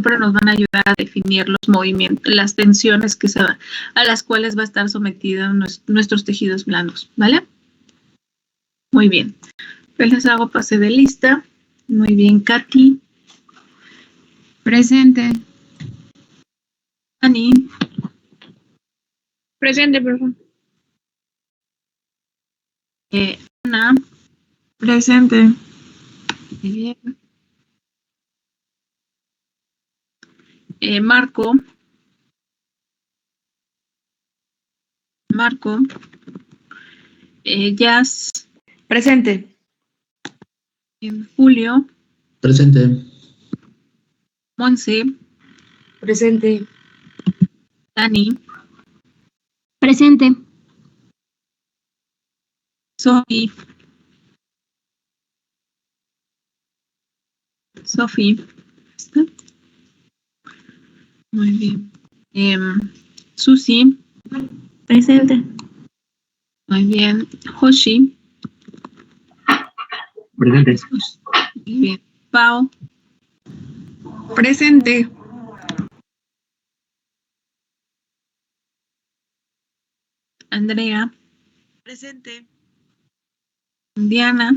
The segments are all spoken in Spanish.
siempre nos van a ayudar a definir los movimientos, las tensiones a las cuales va a estar sometidos nuestros tejidos blandos, ¿vale? Muy bien. Pues les hago pase de lista. Muy bien, Katy. Presente. Ani. Presente, por favor. Ana. Presente. Muy bien. Marco. Jazz. Presente. Julio. Presente. Monse. Presente. Dani. Presente. Sofi. ¿Está? Muy bien. Susi. Presente. Muy bien. Hoshi. Presente. Muy bien. Pau. Presente. Andrea. Presente. Diana.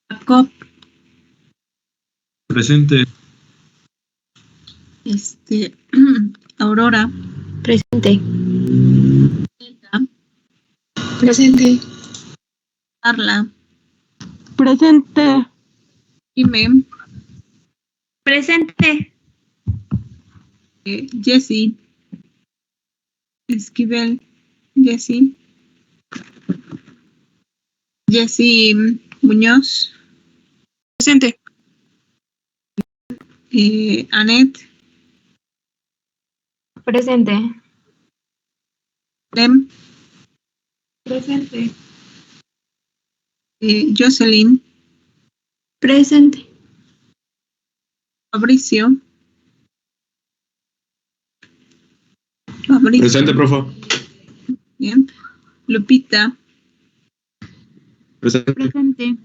Jacob. Presente. Aurora. Presente. Elsa. Presente. Carla. Presente. Jimé. Presente. Jessie. Esquivel. Jessie Muñoz. Presente. Anet. Presente. Lem. Presente. Jocelyn. Presente. Fabricio. Presente, profe. Bien. Lupita. Presente. Presente.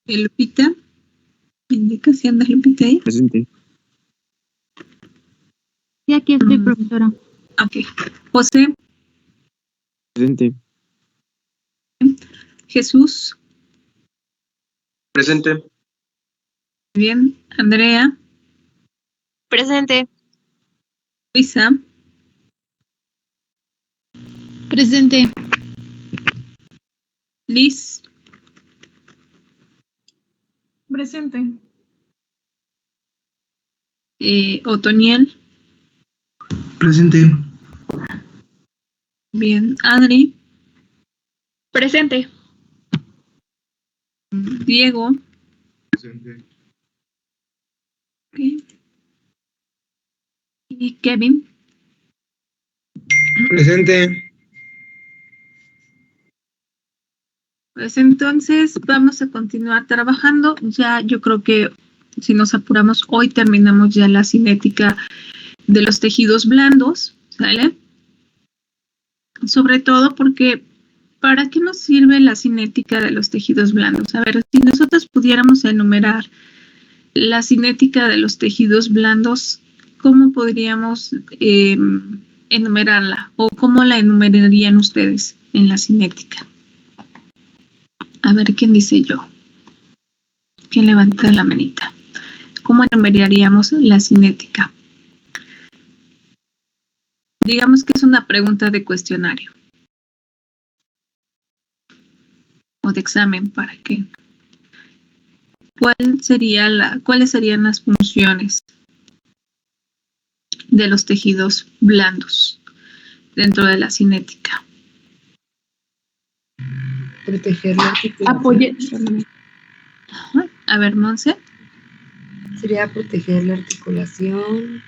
Lupita. Indica si anda Lupita ahí. Presente. Sí, aquí estoy, profesora. Ok. José. Presente. Jesús. Presente. Bien. Andrea. Presente. Luisa. Presente. Liz. Presente. Otoniel. Presente. Bien. Adri. Presente. Diego. Presente. Ok. Y Kevin. Presente. Pues entonces vamos a continuar trabajando. Ya yo creo que si nos apuramos hoy terminamos ya la cinética de los tejidos blandos, ¿sale? Sobre todo porque ¿para qué nos sirve la cinética de los tejidos blandos? A ver, si nosotros pudiéramos enumerar la cinética de los tejidos blandos, ¿cómo podríamos enumerarla? ¿O cómo la enumerarían ustedes en la cinética? A ver, ¿quién dice yo? ¿Quién levanta la manita? ¿Cómo enumeraríamos la cinética? Digamos que es una pregunta de cuestionario o de examen para que. ¿Cuáles serían las funciones de los tejidos blandos dentro de la cinética? Proteger la articulación. Apoye. A ver, Monse. Sería proteger la articulación,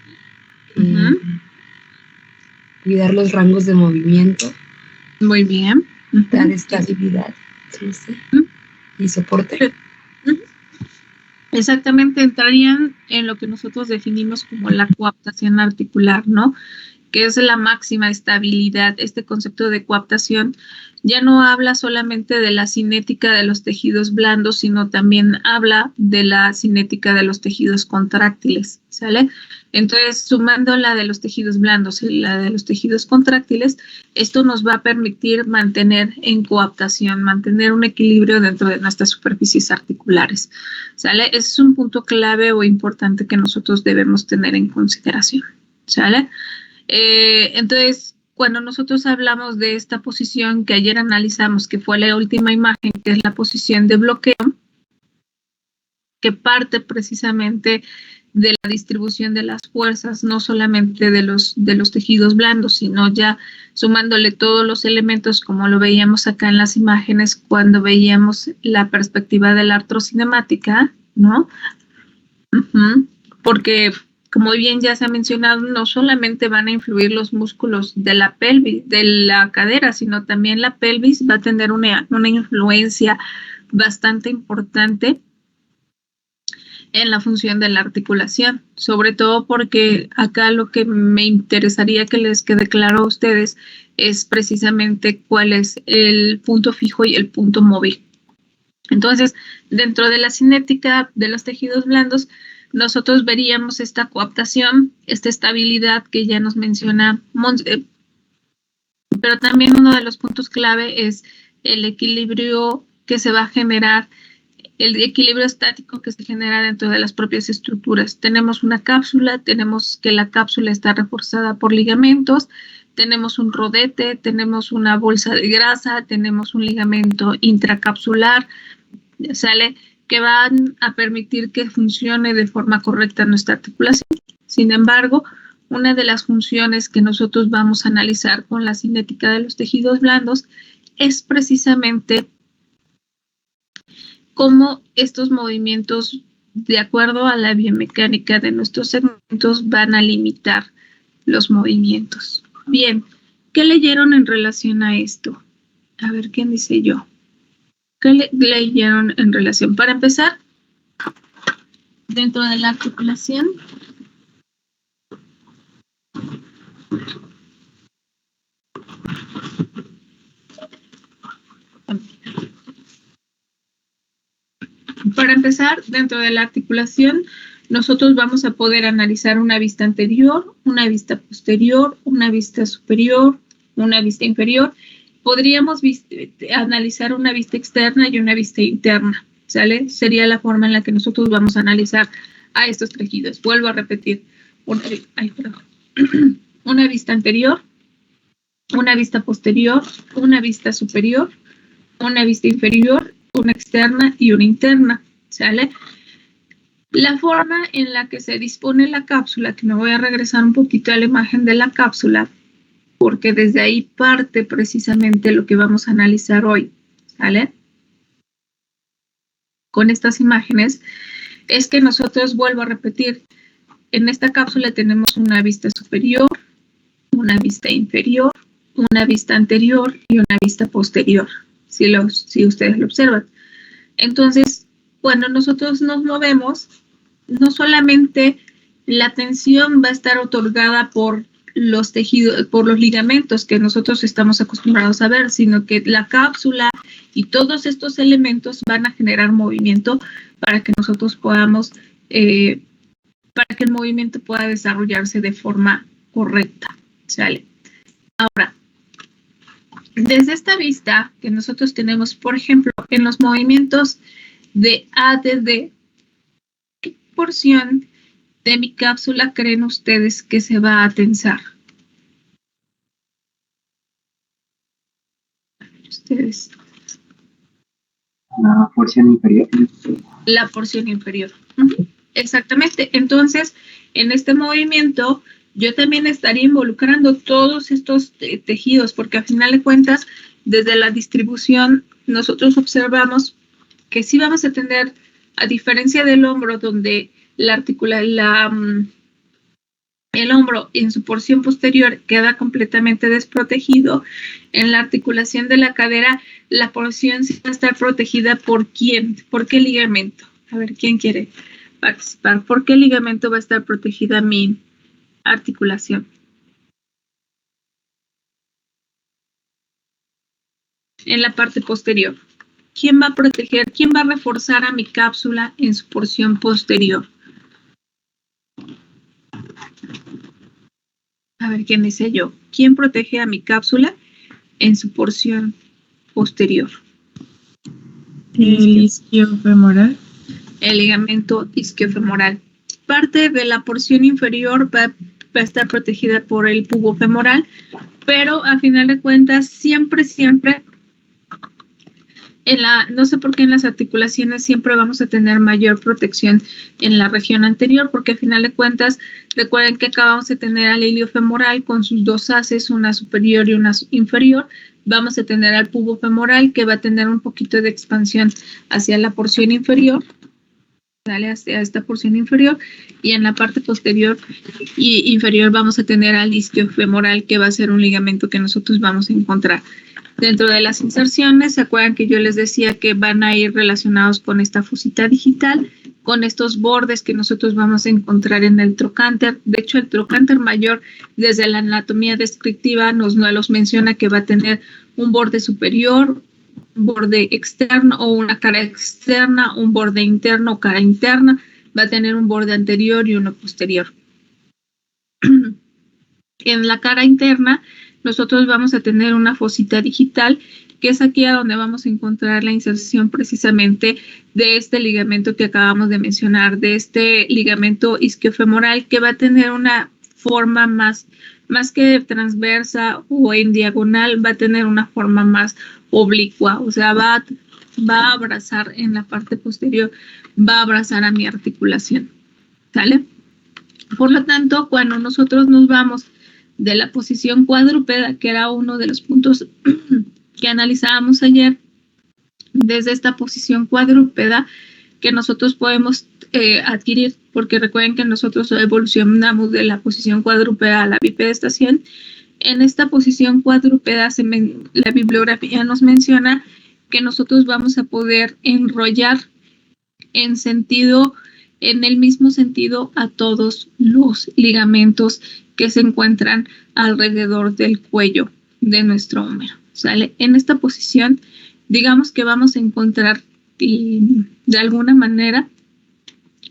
cuidar los rangos de movimiento, Muy bien. dar estabilidad, ¿sí? Y soporte. Exactamente, entrarían en lo que nosotros definimos como la coaptación articular, ¿no? que es la máxima estabilidad. Este concepto de coaptación ya no habla solamente de la cinética de los tejidos blandos, sino también habla de la cinética de los tejidos contráctiles, ¿sale? Entonces, sumando la de los tejidos blandos y la de los tejidos contráctiles, esto nos va a permitir mantener en coaptación, mantener un equilibrio dentro de nuestras superficies articulares, ¿sale? Ese es un punto clave o importante que nosotros debemos tener en consideración, ¿sale? Entonces, cuando nosotros hablamos de esta posición que ayer analizamos, que fue la última imagen, que es la posición de bloqueo, que parte precisamente de la distribución de las fuerzas, no solamente de los tejidos blandos, sino ya sumándole todos los elementos, como lo veíamos acá en las imágenes, cuando veíamos la perspectiva de la artrocinemática, ¿no? Porque, como bien ya se ha mencionado, no solamente van a influir los músculos de la pelvis, de la cadera, sino también la pelvis va a tener una influencia bastante importante en la función de la articulación, sobre todo porque acá lo que me interesaría que les quede claro a ustedes es precisamente cuál es el punto fijo y el punto móvil. Entonces, dentro de la cinética de los tejidos blandos, nosotros veríamos esta coaptación, esta estabilidad que ya nos menciona Montse, pero también uno de los puntos clave es el equilibrio que se va a generar, el equilibrio estático que se genera dentro de las propias estructuras. Tenemos una cápsula, tenemos que la cápsula está reforzada por ligamentos, tenemos un rodete, tenemos una bolsa de grasa, tenemos un ligamento intracapsular, ¿sale? Que van a permitir que funcione de forma correcta nuestra articulación. Sin embargo, una de las funciones que nosotros vamos a analizar con la cinética de los tejidos blandos es precisamente cómo estos movimientos, de acuerdo a la biomecánica de nuestros segmentos, van a limitar los movimientos. Bien, ¿qué leyeron en relación a esto? A ver, ¿quién dice yo? ¿Qué leyeron en relación? Para empezar, dentro de la articulación, nosotros vamos a poder analizar una vista anterior, una vista posterior, una vista superior, una vista inferior. Podríamos analizar una vista externa y una vista interna, ¿sale? Sería la forma en la que nosotros vamos a analizar a estos tejidos. Vuelvo a repetir. Una vista anterior, una vista posterior, una vista superior, una vista inferior, una externa y una interna, ¿sale? La forma en la que se dispone la cápsula, que me voy a regresar un poquito a la imagen de la cápsula, porque desde ahí parte precisamente lo que vamos a analizar hoy, ¿sale? Con estas imágenes, es que nosotros, vuelvo a repetir, en esta cápsula tenemos una vista superior, una vista inferior, una vista anterior y una vista posterior, si ustedes lo observan. Entonces, cuando nosotros nos movemos, no solamente la tensión va a estar otorgada por los tejidos, por los ligamentos que nosotros estamos acostumbrados a ver, sino que la cápsula y todos estos elementos van a generar movimiento para que nosotros podamos, para que el movimiento pueda desarrollarse de forma correcta, ¿sale? Ahora, desde esta vista que nosotros tenemos, por ejemplo, en los movimientos de ADD, ¿qué porción de mi cápsula creen ustedes que se va a tensar? Ustedes. La porción inferior. La porción inferior. Exactamente. Entonces, en este movimiento, yo también estaría involucrando todos estos tejidos, porque a final de cuentas, desde la distribución, nosotros observamos que sí vamos a tener, a diferencia del hombro, donde el hombro en su porción posterior queda completamente desprotegido, en la articulación de la cadera, la porción sí va a estar protegida ¿por quién? ¿Por qué ligamento? A ver, ¿quién quiere participar? ¿Por qué ligamento va a estar protegida mi articulación? en la parte posterior. ¿Quién va a proteger, quién va a reforzar a mi cápsula en su porción posterior? A ver, ¿quién dice yo? ¿Quién protege a mi cápsula en su porción posterior? El isquiofemoral. El ligamento isquiofemoral. Parte de la porción inferior va a estar protegida por el pubo femoral, pero a final de cuentas siempre no sé por qué en las articulaciones siempre vamos a tener mayor protección en la región anterior, porque a final de cuentas recuerden que acabamos de tener al ilio femoral con sus dos haces, una superior y una inferior. Vamos a tener al pubo femoral que va a tener un poquito de expansión hacia la porción inferior, sale hacia esta porción inferior, y en la parte posterior y inferior vamos a tener al isquiofemoral, que va a ser un ligamento que nosotros vamos a encontrar. Dentro de las inserciones, ¿se acuerdan que yo les decía que van a ir relacionados con esta fosita digital, con estos bordes que nosotros vamos a encontrar en el trocánter? De hecho, el trocánter mayor, desde la anatomía descriptiva, nos menciona que va a tener un borde superior, un borde externo o una cara externa, un borde interno o cara interna, va a tener un borde anterior y uno posterior. En la cara interna, nosotros vamos a tener una fosita digital, que es aquí a donde vamos a encontrar la inserción precisamente de este ligamento que acabamos de mencionar, de este ligamento isquiofemoral, que va a tener una forma más que transversa o en diagonal, va a tener una forma más oblicua, o sea, va a abrazar en la parte posterior, va a abrazar a mi articulación, ¿sale? Por lo tanto, cuando nosotros nos vamos de la posición cuadrúpeda, que era uno de los puntos que analizábamos ayer, desde esta posición cuadrúpeda que nosotros podemos adquirir, porque recuerden que nosotros evolucionamos de la posición cuadrúpeda a la bipedestación. En esta posición cuadrúpeda, la bibliografía nos menciona que nosotros vamos a poder enrollar en el mismo sentido a todos los ligamentos que se encuentran alrededor del cuello de nuestro húmero, ¿sale? En esta posición, digamos que vamos a encontrar de alguna manera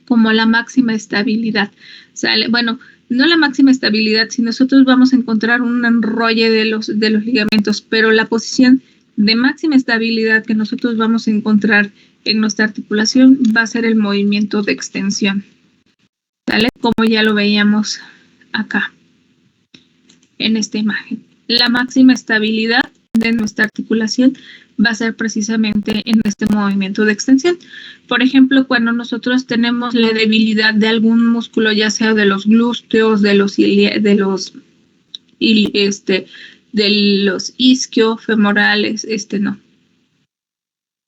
como la máxima estabilidad, ¿sale? Bueno, no la máxima estabilidad, si nosotros vamos a encontrar un enrolle de los ligamentos, pero la posición de máxima estabilidad que nosotros vamos a encontrar en nuestra articulación va a ser el movimiento de extensión, ¿sale? Como ya lo veíamos acá en esta imagen. La máxima estabilidad de nuestra articulación va a ser precisamente en este movimiento de extensión. Por ejemplo, cuando nosotros tenemos la debilidad de algún músculo, ya sea de los glúteos, de los isquiofemorales,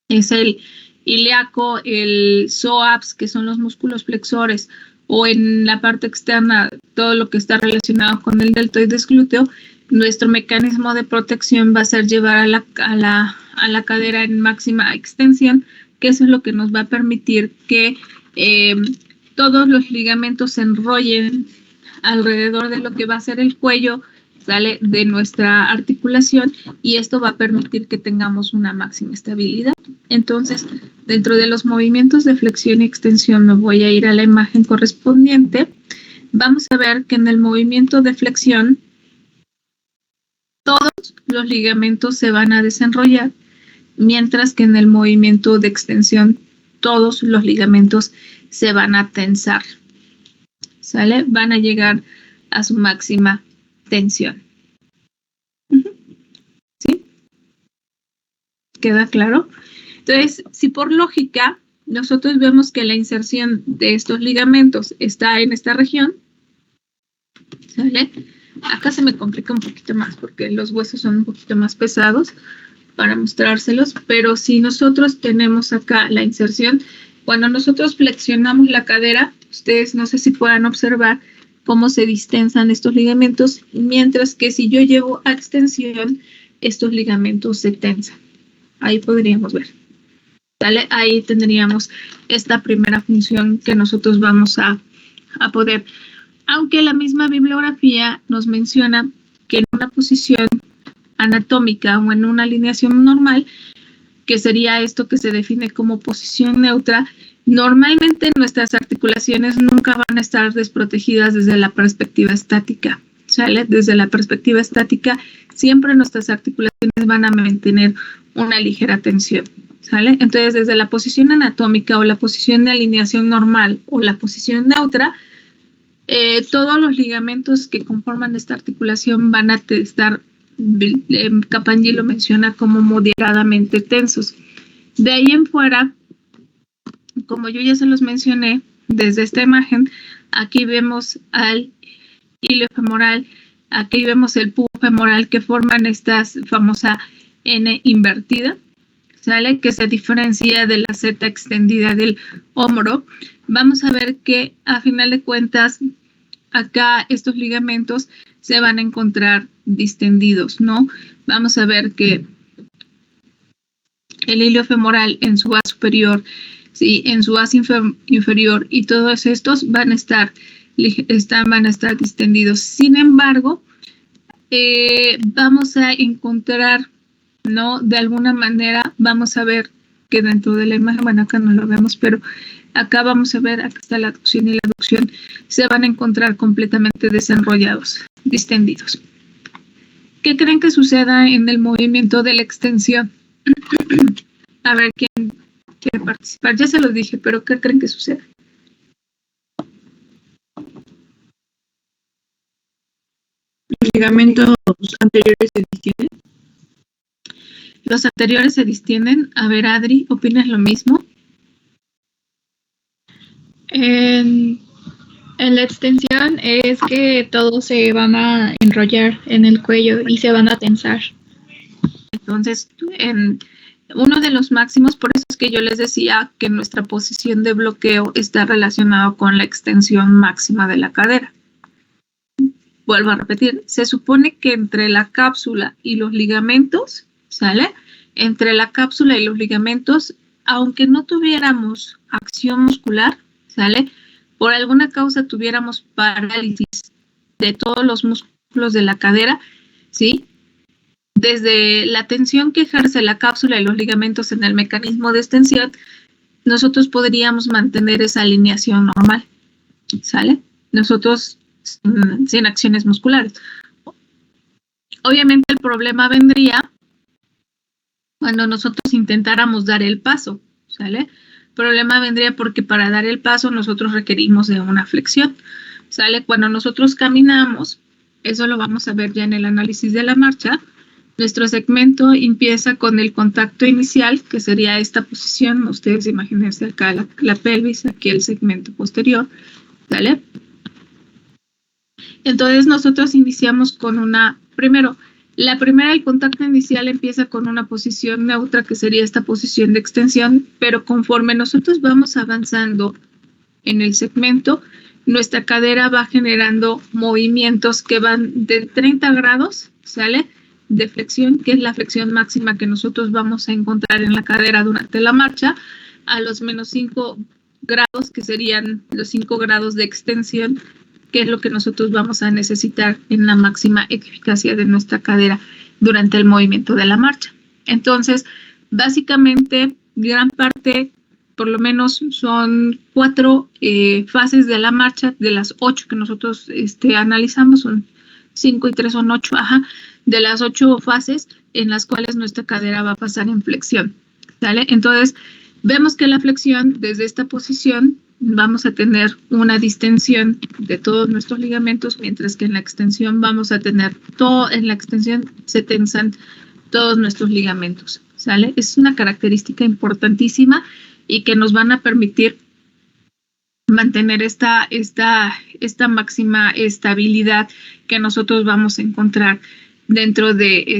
es el ilíaco, el psoas, que son los músculos flexores, o en la parte externa, todo lo que está relacionado con el deltoides glúteo, nuestro mecanismo de protección va a ser llevar a la cadera en máxima extensión, que eso es lo que nos va a permitir que todos los ligamentos se enrollen alrededor de lo que va a ser el cuello, ¿sale? De nuestra articulación, y esto va a permitir que tengamos una máxima estabilidad. Entonces, dentro de los movimientos de flexión y extensión, me voy a ir a la imagen correspondiente. Vamos a ver que en el movimiento de flexión, todos los ligamentos se van a desenrollar, mientras que en el movimiento de extensión, todos los ligamentos se van a tensar, ¿sale? Van a llegar a su máxima tensión. ¿Sí? ¿Queda claro? Entonces, si por lógica nosotros vemos que la inserción de estos ligamentos está en esta región, ¿sale? Acá se me complica un poquito más porque los huesos son un poquito más pesados para mostrárselos, pero si nosotros tenemos acá la inserción, cuando nosotros flexionamos la cadera, ustedes no sé si puedan observar cómo se distensan estos ligamentos, mientras que si yo llevo a extensión, estos ligamentos se tensan. Ahí podríamos ver. ¿Vale? Ahí tendríamos esta primera función que nosotros vamos a poder. Aunque la misma bibliografía nos menciona que en una posición anatómica o en una alineación normal, que sería esto que se define como posición neutra, normalmente nuestras articulaciones nunca van a estar desprotegidas desde la perspectiva estática, ¿sale? Desde la perspectiva estática, siempre nuestras articulaciones van a mantener una ligera tensión, ¿sale? Entonces, desde la posición anatómica o la posición de alineación normal o la posición neutra, todos los ligamentos que conforman esta articulación van a estar, Kaplan-Gil lo menciona, como moderadamente tensos. De ahí en fuera, como yo ya se los mencioné, desde esta imagen, aquí vemos al iliofemoral, aquí vemos el pubofemoral que forman esta famosa N invertida, ¿sale? Que se diferencia de la Z extendida del hombro. Vamos a ver que a final de cuentas acá estos ligamentos se van a encontrar distendidos, ¿no? Vamos a ver que el iliofemoral en su as superior, sí, en su as inferior y todos estos van a estar distendidos. Sin embargo, vamos a encontrar, ¿no? De alguna manera vamos a ver que dentro de la imagen, bueno, acá no lo vemos, pero acá vamos a ver, acá está la aducción y la abducción, se van a encontrar completamente desenrollados, distendidos. ¿Qué creen que suceda en el movimiento de la extensión? A ver, ¿quién quiere participar? Ya se los dije, pero ¿qué creen que suceda? ¿Los ligamentos anteriores se distienden? Los anteriores se distienden. A ver, Adri, ¿opinas lo mismo? En la extensión es que todos se van a enrollar en el cuello y se van a tensar. Entonces, uno de los máximos, por eso es que yo les decía que nuestra posición de bloqueo está relacionado con la extensión máxima de la cadera. Vuelvo a repetir, se supone que entre la cápsula y los ligamentos, ¿sale? Entre la cápsula y los ligamentos, aunque no tuviéramos acción muscular, ¿sale? Por alguna causa tuviéramos parálisis de todos los músculos de la cadera, ¿sí? Desde la tensión que ejerce la cápsula y los ligamentos en el mecanismo de extensión, nosotros podríamos mantener esa alineación normal, ¿sale? Nosotros sin acciones musculares. Obviamente el problema vendría cuando nosotros intentáramos dar el paso, ¿sale? El problema vendría porque para dar el paso nosotros requerimos de una flexión, ¿sale? Cuando nosotros caminamos, eso lo vamos a ver ya en el análisis de la marcha, nuestro segmento empieza con el contacto inicial, que sería esta posición, ustedes imagínense acá la pelvis, aquí el segmento posterior, ¿sale? Entonces nosotros iniciamos con el contacto inicial empieza con una posición neutra, que sería esta posición de extensión, pero conforme nosotros vamos avanzando en el segmento, nuestra cadera va generando movimientos que van de 30 grados, ¿sale? De flexión, que es la flexión máxima que nosotros vamos a encontrar en la cadera durante la marcha, a los menos 5 grados, que serían los 5 grados de extensión, que es lo que nosotros vamos a necesitar en la máxima eficacia de nuestra cadera durante el movimiento de la marcha. Entonces, básicamente, gran parte, por lo menos son 4 fases de la marcha, de las 8 que nosotros analizamos, son 5 y 3 son 8, de las 8 fases en las cuales nuestra cadera va a pasar en flexión, ¿sale? Entonces, vemos que la flexión, desde esta posición, vamos a tener una distensión de todos nuestros ligamentos, mientras que en la extensión vamos a tener en la extensión se tensan todos nuestros ligamentos, ¿sale? Es una característica importantísima y que nos van a permitir mantener esta máxima estabilidad que nosotros vamos a encontrar dentro de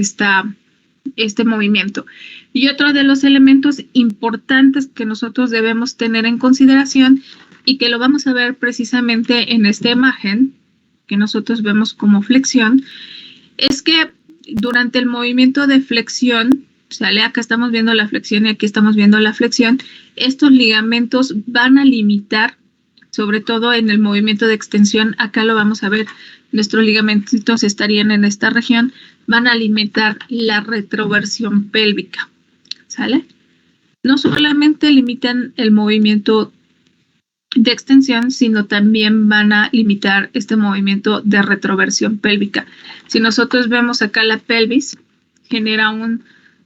este movimiento. Y otro de los elementos importantes que nosotros debemos tener en consideración y que lo vamos a ver precisamente en esta imagen que nosotros vemos como flexión, es que durante el movimiento de flexión, ¿sale? Acá estamos viendo la flexión y aquí estamos viendo la flexión, estos ligamentos van a limitar sobre todo en el movimiento de extensión, acá lo vamos a ver, nuestros ligamentos estarían en esta región, van a limitar la retroversión pélvica, ¿sale? No solamente limitan el movimiento de extensión, sino también van a limitar este movimiento de retroversión pélvica. Si nosotros vemos acá la pelvis, genera un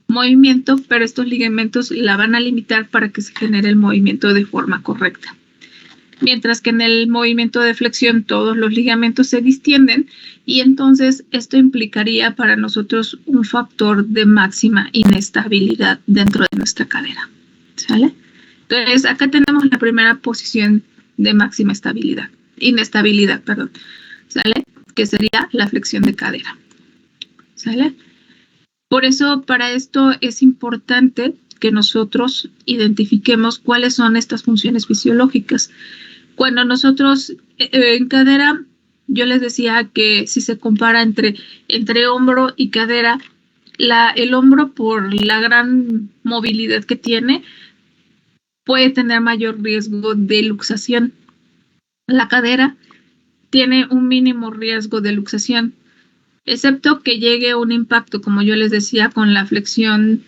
movimiento, pero estos ligamentos la van a limitar para que se genere el movimiento de forma correcta. Mientras que en el movimiento de flexión todos los ligamentos se distienden y entonces esto implicaría para nosotros un factor de máxima inestabilidad dentro de nuestra cadera, ¿sale? Entonces acá tenemos la primera posición de máxima inestabilidad, ¿sale? Que sería la flexión de cadera, ¿sale? Por eso para esto es importante que nosotros identifiquemos cuáles son estas funciones fisiológicas. Cuando nosotros en cadera, yo les decía que si se compara entre hombro y cadera, el hombro por la gran movilidad que tiene, puede tener mayor riesgo de luxación. La cadera tiene un mínimo riesgo de luxación, excepto que llegue un impacto, como yo les decía, con la flexión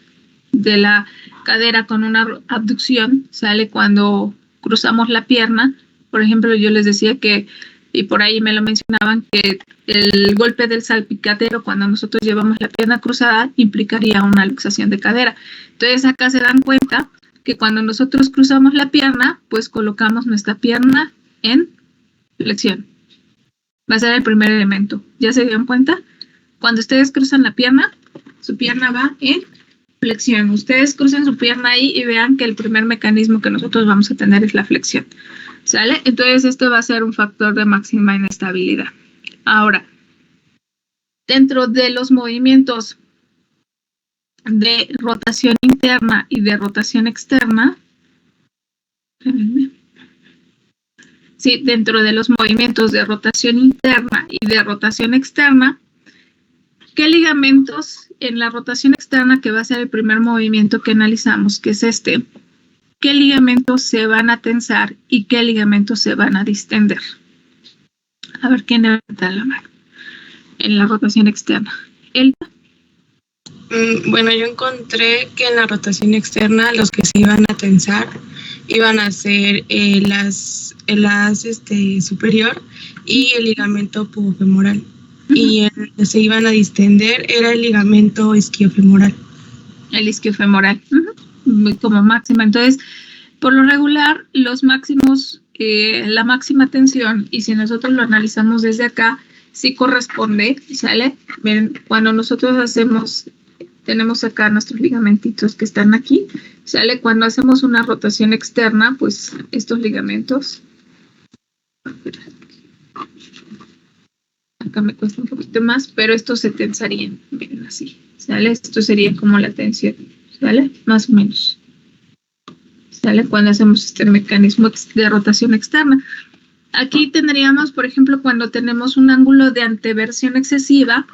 de la cadera con una abducción, sale cuando cruzamos la pierna. Por ejemplo, yo les decía que, y por ahí me lo mencionaban, que el golpe del salpicadero cuando nosotros llevamos la pierna cruzada implicaría una luxación de cadera. Entonces acá se dan cuenta que cuando nosotros cruzamos la pierna, pues colocamos nuestra pierna en flexión. Va a ser el primer elemento. ¿Ya se dieron cuenta? Cuando ustedes cruzan la pierna, su pierna va en flexión. Ustedes crucen su pierna ahí y vean que el primer mecanismo que nosotros vamos a tener es la flexión, ¿sale? Entonces esto va a ser un factor de máxima inestabilidad. Ahora, dentro de los movimientos de rotación interna y de rotación externa, sí, dentro de los movimientos de rotación interna y de rotación externa, ¿qué ligamentos en la rotación externa, que va a ser el primer movimiento que analizamos, que es este, qué ligamentos se van a tensar y qué ligamentos se van a distender? A ver, ¿quién levanta la mano en la rotación externa? ¿Elba? Bueno, yo encontré que en la rotación externa los que se iban a tensar iban a ser el as superior y el ligamento pubofemoral. Y el que se iban a distender era el ligamento isquiofemoral. El isquiofemoral, como máxima. Entonces, por lo regular, los máximos, la máxima tensión, y si nosotros lo analizamos desde acá, sí corresponde, ¿sale? Ven, cuando nosotros tenemos acá nuestros ligamentitos que están aquí, ¿sale? Cuando hacemos una rotación externa, pues estos ligamentos, acá me cuesta un poquito más, pero estos se tensarían, miren así, ¿sale? Esto sería como la tensión, ¿sale? Más o menos, ¿sale? Cuando hacemos este mecanismo de rotación externa. Aquí tendríamos, por ejemplo, cuando tenemos un ángulo de anteversión excesiva,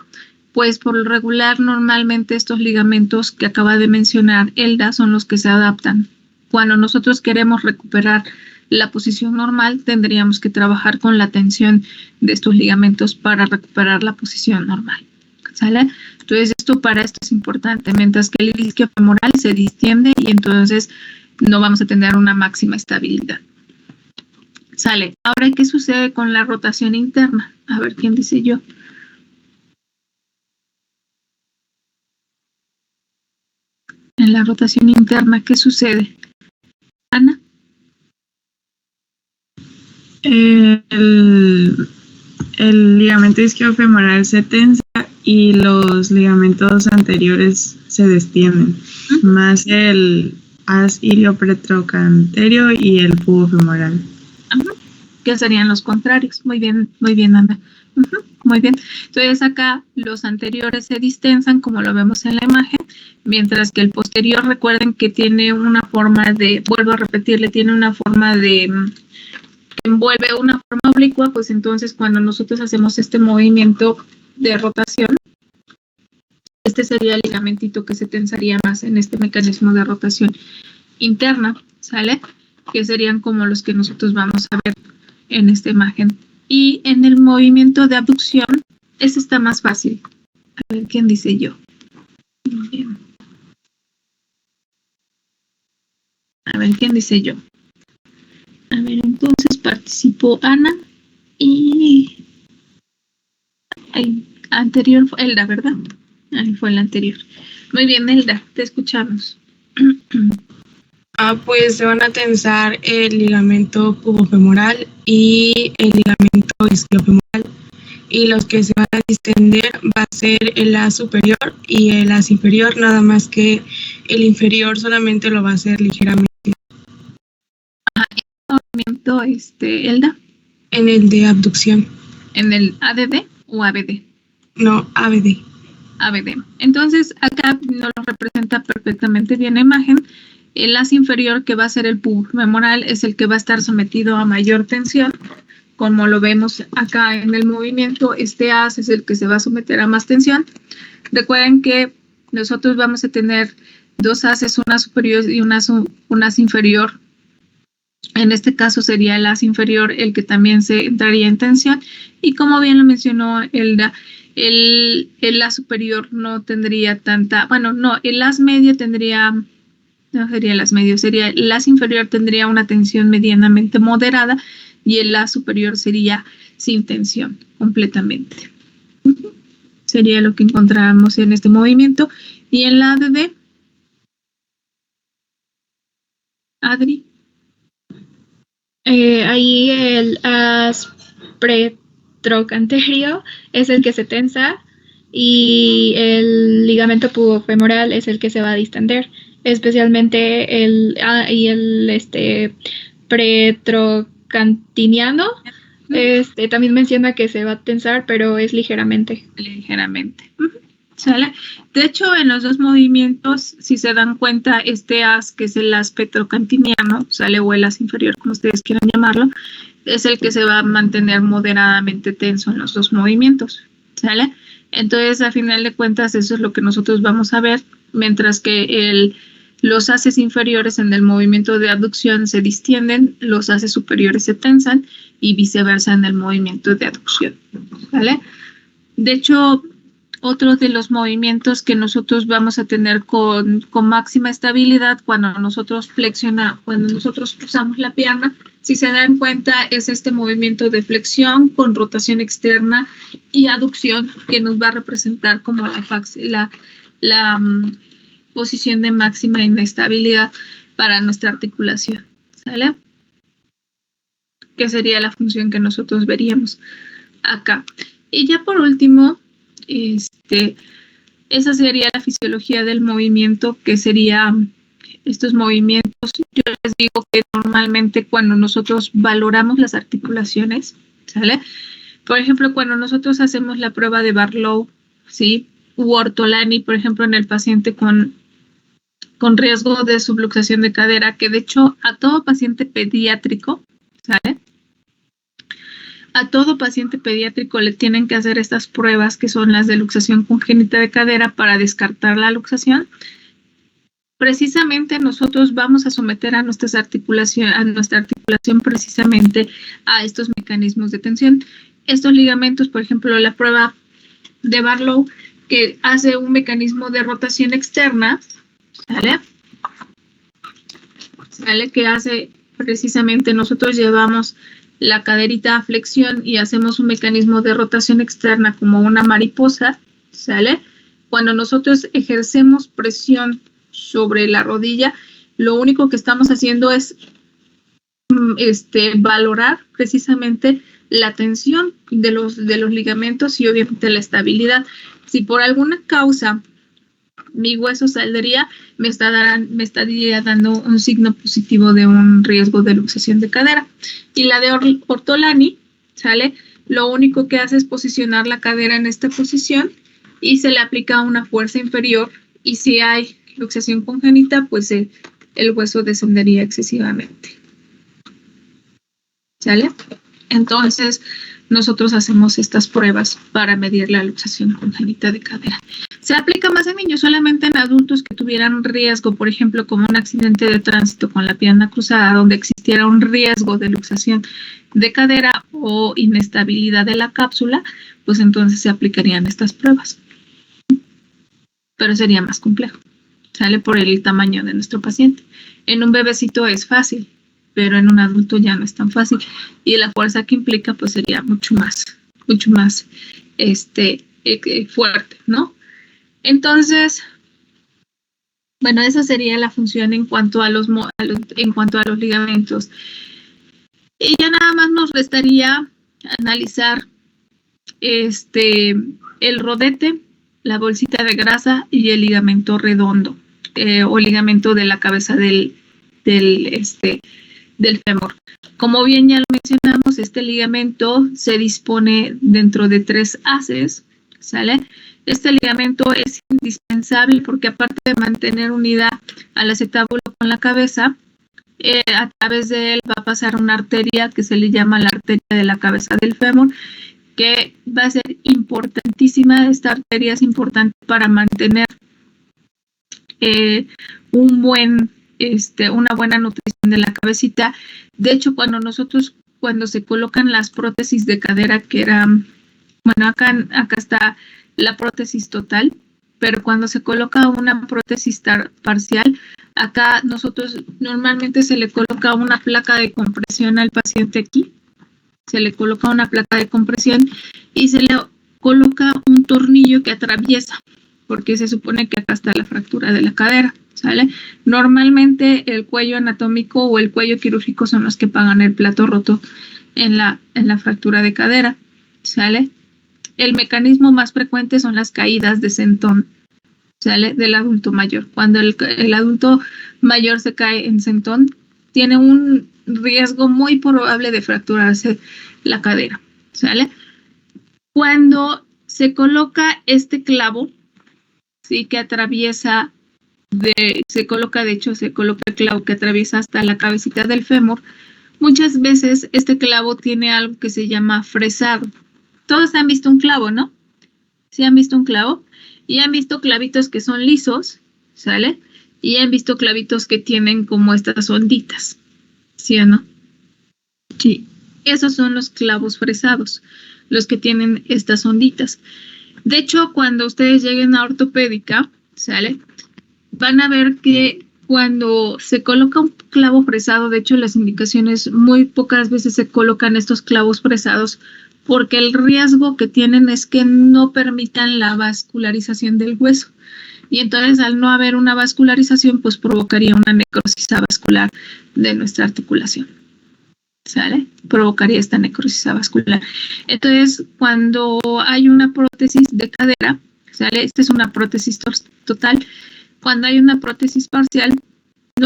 pues por lo regular normalmente estos ligamentos que acaba de mencionar Elda son los que se adaptan. Cuando nosotros queremos recuperar la posición normal, tendríamos que trabajar con la tensión de estos ligamentos para recuperar la posición normal, ¿sale? Entonces para esto es importante, mientras que el isquiofemoral se distiende y entonces no vamos a tener una máxima estabilidad, ¿sale? Ahora, ¿qué sucede con la rotación interna? A ver, ¿quién dice yo? En la rotación interna, ¿qué sucede? Ana. El ligamento isquiofemoral se tensa y los ligamentos anteriores se distienden, más el as iliopetrocanterio y el pubofemoral. Que serían los contrarios. Muy bien, Ana. Muy bien. Entonces acá los anteriores se distensan, como lo vemos en la imagen, mientras que el posterior, recuerden que tiene una forma de, vuelvo a repetirle, tiene una forma de, envuelve una forma oblicua, pues entonces cuando nosotros hacemos este movimiento de rotación, este sería el ligamentito que se tensaría más en este mecanismo de rotación interna, ¿sale? Que serían como los que nosotros vamos a ver en esta imagen. Y en el movimiento de abducción, este está más fácil. A ver, ¿quién dice yo? Bien. A ver, ¿quién dice yo? A ver, entonces participó Ana y... anterior fue Elda, ¿verdad? Ahí fue el anterior. Muy bien, Elda, te escuchamos. Pues se van a tensar el ligamento pubofemoral y el ligamento isquiofemoral. Y los que se van a distender va a ser el as superior y el as inferior, nada más que el inferior solamente lo va a hacer ligeramente. Movimiento, Elda, En el de abducción. ¿en el ADD o ABD? No, ABD. ABD. Entonces, acá nos lo representa perfectamente bien la imagen. El as inferior, que va a ser el pubofemoral, es el que va a estar sometido a mayor tensión. Como lo vemos acá en el movimiento, este as es el que se va a someter a más tensión. Recuerden que nosotros vamos a tener dos ases, una superior y un as inferior. En este caso sería el as inferior el que también se entraría en tensión. Y como bien lo mencionó Elda, el as superior no tendría tanta, bueno, no, el as medio tendría, no sería el as medio, sería el as inferior tendría una tensión medianamente moderada y el as superior sería sin tensión completamente. Sería lo que encontramos en este movimiento. Y en la ADD, Adri. Ahí el as retrocanterio es el que se tensa y el ligamento pubofemoral es el que se va a distender, especialmente el pretrocantiniano. También menciona que se va a tensar, pero es ligeramente. Ligeramente. ¿Sale? De hecho, en los dos movimientos, si se dan cuenta, este as, que es el as petrocantiniano, sale, o el as inferior, como ustedes quieran llamarlo, es el que se va a mantener moderadamente tenso en los dos movimientos. ¿Sale? Entonces, a final de cuentas, eso es lo que nosotros vamos a ver, mientras que los ases inferiores en el movimiento de abducción se distienden, los ases superiores se tensan y viceversa en el movimiento de aducción. ¿Vale? De hecho, otro de los movimientos que nosotros vamos a tener con máxima estabilidad cuando nosotros cruzamos la pierna, si se dan cuenta, es este movimiento de flexión con rotación externa y aducción que nos va a representar como la posición de máxima inestabilidad para nuestra articulación. ¿Sale? Que sería la función que nosotros veríamos acá. Y ya por último, esa sería la fisiología del movimiento, que sería estos movimientos. Yo les digo que normalmente cuando nosotros valoramos las articulaciones, ¿sale? Por ejemplo, cuando nosotros hacemos la prueba de Barlow, ¿sí? U Ortolani, por ejemplo, en el paciente con riesgo de subluxación de cadera, que de hecho a todo paciente pediátrico, ¿sale? A todo paciente pediátrico le tienen que hacer estas pruebas, que son las de luxación congénita de cadera, para descartar la luxación. Precisamente nosotros vamos a someter a nuestra articulación precisamente a estos mecanismos de tensión. Estos ligamentos, por ejemplo, la prueba de Barlow, que hace un mecanismo de rotación externa, ¿sale? ¿Sale? Que hace precisamente, nosotros llevamos la caderita a flexión y hacemos un mecanismo de rotación externa como una mariposa, ¿sale? Cuando nosotros ejercemos presión sobre la rodilla, lo único que estamos haciendo es valorar precisamente la tensión de los ligamentos y obviamente la estabilidad. Si por alguna causa mi hueso saldría, me estaría dando un signo positivo de un riesgo de luxación de cadera. Y la de Ortolani, ¿sale? Lo único que hace es posicionar la cadera en esta posición y se le aplica una fuerza inferior, y si hay luxación congénita, pues el hueso descendería excesivamente. ¿Sale? Entonces, nosotros hacemos estas pruebas para medir la luxación congénita de cadera. Se aplica más en niños, solamente en adultos que tuvieran riesgo, por ejemplo, como un accidente de tránsito con la pierna cruzada, donde existiera un riesgo de luxación de cadera o inestabilidad de la cápsula, pues entonces se aplicarían estas pruebas. Pero sería más complejo, sale por el tamaño de nuestro paciente. En un bebecito es fácil, pero en un adulto ya no es tan fácil. Y la fuerza que implica, pues sería mucho más fuerte, ¿no? Entonces, bueno, esa sería la función en cuanto a los ligamentos. Y ya nada más nos restaría analizar el rodete, la bolsita de grasa y el ligamento redondo o ligamento de la cabeza del fémur. Como bien ya lo mencionamos, este ligamento se dispone dentro de 3 haces, ¿sale? Este ligamento es indispensable porque aparte de mantener unida al acetábulo con la cabeza, a través de él va a pasar una arteria que se le llama la arteria de la cabeza del fémur, que va a ser importantísima. Esta arteria es importante para mantener una buena nutrición de la cabecita. De hecho, cuando se colocan las prótesis de cadera, que eran, bueno, acá está la prótesis total, pero cuando se coloca una prótesis parcial, acá nosotros normalmente se le coloca una placa de compresión al paciente aquí, se le coloca una placa de compresión y se le coloca un tornillo que atraviesa, porque se supone que acá está la fractura de la cadera, ¿sale? Normalmente el cuello anatómico o el cuello quirúrgico son los que pagan el plato roto en la fractura de cadera, ¿sale? El mecanismo más frecuente son las caídas de sentón, ¿sale? Del adulto mayor. Cuando el adulto mayor se cae en sentón, tiene un riesgo muy probable de fracturarse la cadera, ¿sale? Cuando se coloca este clavo, sí, que atraviesa, se coloca el clavo que atraviesa hasta la cabecita del fémur, muchas veces este clavo tiene algo que se llama fresado. Todos han visto un clavo, ¿no? ¿Sí han visto un clavo? Y han visto clavitos que son lisos, ¿sale? Y han visto clavitos que tienen como estas onditas, ¿sí o no? Sí. Esos son los clavos fresados, los que tienen estas onditas. De hecho, cuando ustedes lleguen a ortopédica, ¿sale? Van a ver que cuando se coloca un clavo fresado, de hecho, las indicaciones muy pocas veces se colocan estos clavos fresados porque el riesgo que tienen es que no permitan la vascularización del hueso. Y entonces, al no haber una vascularización, pues provocaría una necrosis avascular de nuestra articulación, ¿sale? Provocaría esta necrosis avascular. Entonces, cuando hay una prótesis de cadera, ¿sale? Esta es una prótesis total. Cuando hay una prótesis parcial,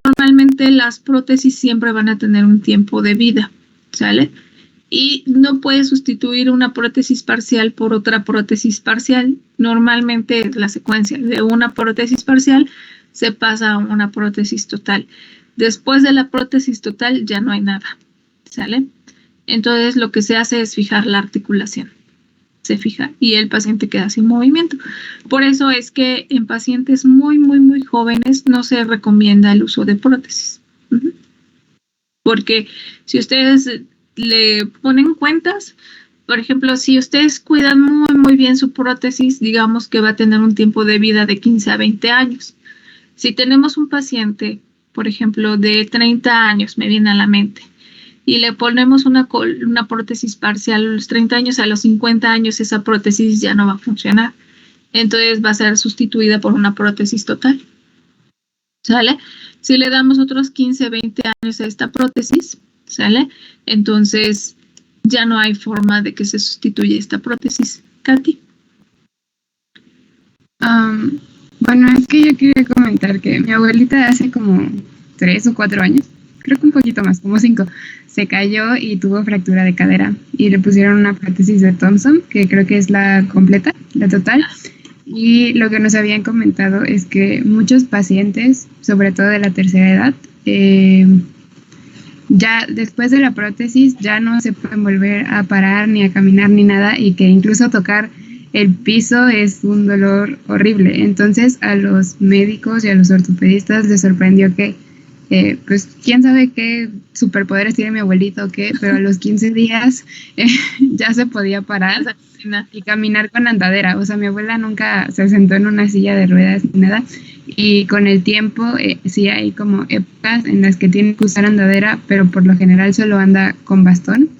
normalmente las prótesis siempre van a tener un tiempo de vida, ¿sale? Y no puedes sustituir una prótesis parcial por otra prótesis parcial. Normalmente la secuencia de una prótesis parcial se pasa a una prótesis total. Después de la prótesis total ya no hay nada, ¿sale? Entonces lo que se hace es fijar la articulación. Se fija y el paciente queda sin movimiento. Por eso es que en pacientes muy jóvenes no se recomienda el uso de prótesis. Porque si ustedes le ponen cuentas, por ejemplo, si ustedes cuidan muy bien su prótesis, digamos que va a tener un tiempo de vida de 15 a 20 años. Si tenemos un paciente, por ejemplo, de 30 años, me viene a la mente, y le ponemos una prótesis parcial a los 30 años, a los 50 años esa prótesis ya no va a funcionar. Entonces va a ser sustituida por una prótesis total, ¿sale? Si le damos otros 15, 20 años a esta prótesis, ¿sale? Entonces ya no hay forma de que se sustituya esta prótesis. Katy. Bueno, es que yo quería comentar que mi abuelita hace como 3 o 4 años, creo que un poquito más, como 5, se cayó y tuvo fractura de cadera y le pusieron una prótesis de Thompson, que creo que es la completa, la total. Y lo que nos habían comentado es que muchos pacientes, sobre todo de la tercera edad, ya después de la prótesis ya no se pueden volver a parar ni a caminar ni nada, y que incluso tocar el piso es un dolor horrible. Entonces a los médicos y a los ortopedistas les sorprendió que, pues quién sabe qué superpoderes tiene mi abuelito o qué, pero a los 15 días ya se podía parar y caminar con andadera. O sea, mi abuela nunca se sentó en una silla de ruedas ni nada, y con el tiempo sí hay como épocas en las que tiene que usar andadera, pero por lo general solo anda con bastón.